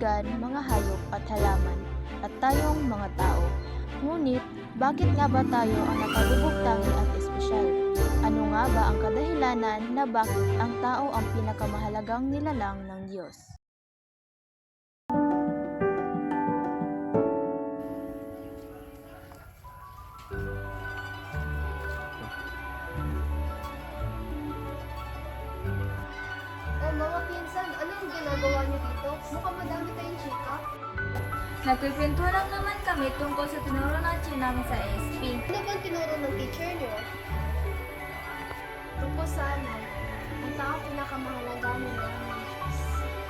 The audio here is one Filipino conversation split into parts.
kaibigan, mga hayop at halaman, at tayong mga tao. Ngunit, bakit nga ba tayo ang nakabubugtangi at espesyal? Ano nga ba ang kadahilanan na bakit ang tao ang pinakamahalagang nilalang ng Diyos? O mga pinsan, ano ang ginagawa niyo dito? Mukhang madami tayong chika. Nagpipinturang naman kami tungkol sa tinuro ng teacher namin sa SP. Ano bang tinuro ng teacher niyo? Tungkol sa ang tao pinakamahalaga nila ng Diyos.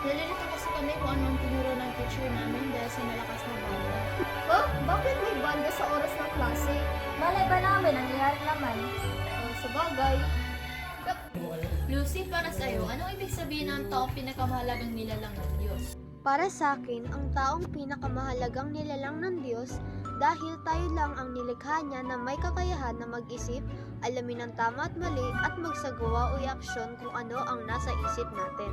Nalilito kasi kami kung anong tinuro ng teacher namin dahil sa malakas na banda. Huh? Bakit may banda sa oras ng klase? Malay ba namin, nangyayari naman. Sa bagay. Lucy, para sa iyo, anong ibig sabihin ng taong pinakamahalagang nilalang ng Diyos? Para sa akin, ang taong pinakamahalagang nilalang ng Diyos dahil tayo lang ang nilikha niya na may kakayahan na mag-isip, alamin ang tama at mali at magsagawa o i-aksyon kung ano ang nasa isip natin.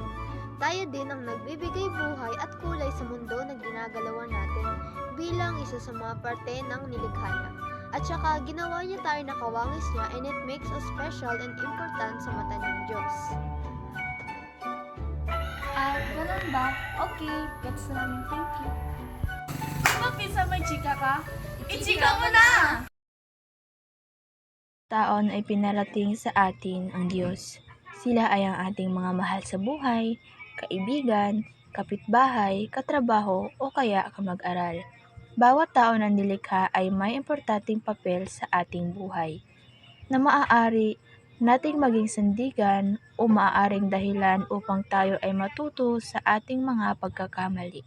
Tayo din ang nagbibigay buhay at kulay sa mundo na ginagalawan natin bilang isa sa mga parte ng nilikha niya. At saka ginawa niya tayo na kawangis niya and it makes us special and important sa mata ng Diyos. Ganun ba? Okay, gets namin. Thank you. Mapinsa, may chika ka? Ichika mo na! Taon ay pinarating sa atin ang Diyos. Sila ay ang ating mga mahal sa buhay, kaibigan, kapitbahay, katrabaho o kaya kamag-aral. Bawat tao na nilikha ay may importanteng papel sa ating buhay na maaari nating maging sandigan o maaaring dahilan upang tayo ay matuto sa ating mga pagkakamali.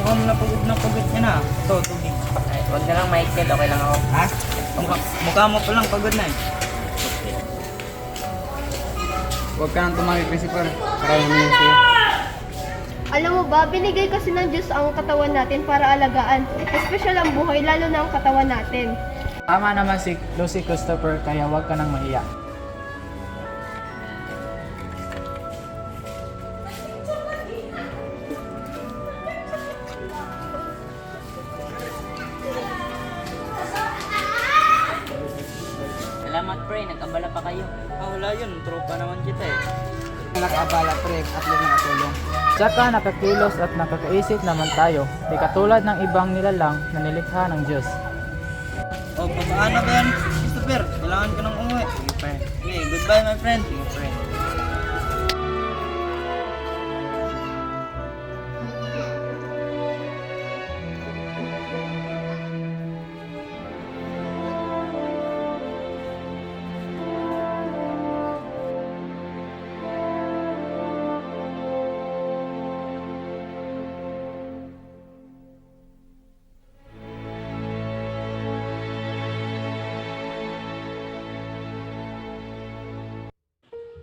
Mukhang napagod na pagod ka na. Ito, tubig. Ay, huwag na lang Michael, okay lang ako. Ha? Mukha mo pa lang pagod na eh. Huwag ka nang tumawag, principal. Para naman yan sa'yo. Alam mo ba, binigay kasi ng Diyos ang katawan natin para alagaan. Espesyal ang buhay, lalo na ang katawan natin. Tama naman si Lucy Christopher, kaya huwag ka nang mahiya. Salamat pre, nag-abala pa kayo. Wala yun. Tropa naman kita eh. Nakabala pre, at nakatulong. Tsaka nakakilos at nakakaisip naman tayo, di katulad ng ibang nilalang na nilikha ng Diyos. Paano ba yan, Christopher? Kailangan ko nang umuwi. Sige, pre. Okay, goodbye, my friend. Sige, pre.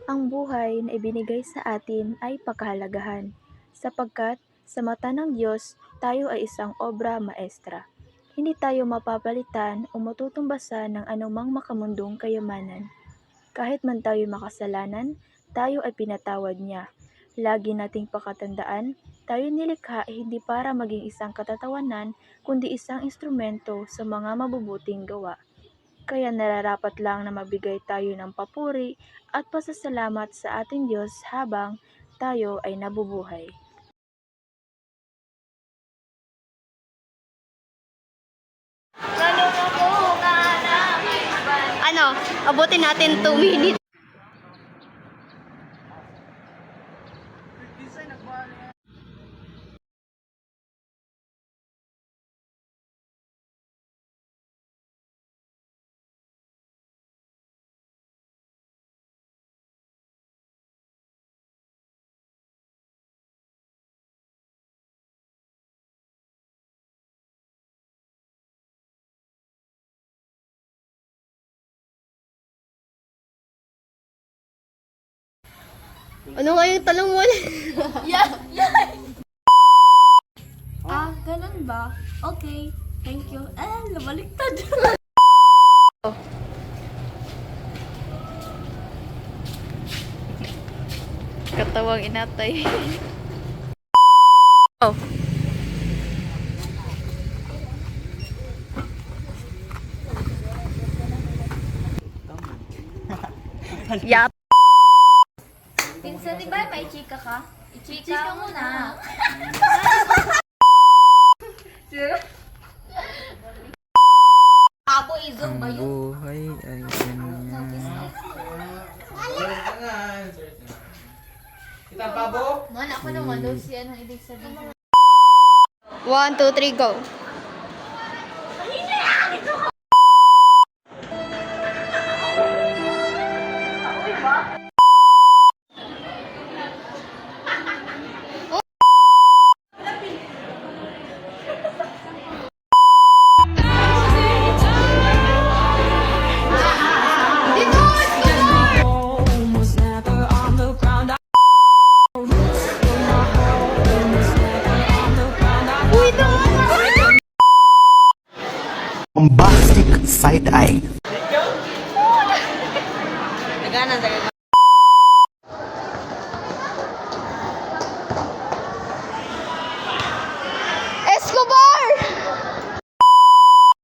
Ang buhay na ibinigay sa atin ay pagkahalagahan, sapagkat sa mata ng Diyos, tayo ay isang obra maestra. Hindi tayo mapapalitan o matutumbasan ng anumang makamundong kayamanan. Kahit man tayo makasalanan, tayo ay pinatawad niya. Lagi nating pakatandaan, tayo nilikha hindi para maging isang katatawanan, kundi isang instrumento sa mga mabubuting gawa. Kaya nararapat lang na mabigay tayo ng papuri at pasasalamat sa ating Diyos habang tayo ay nabubuhay. Ano, abutin natin 2 minutes. Ano nga yung talong mo? Ganun ba? Okay, thank you. Lumaliktad. Katawang inatay. Yap. Pinsan, di ba may chika ka? Ichika mo na. Abo, izong ba yun? Buhay ay ganyan. Man, ako naman daw siya ang ibig sabihin. 1, 2, 3, go. Bombastic side-eye.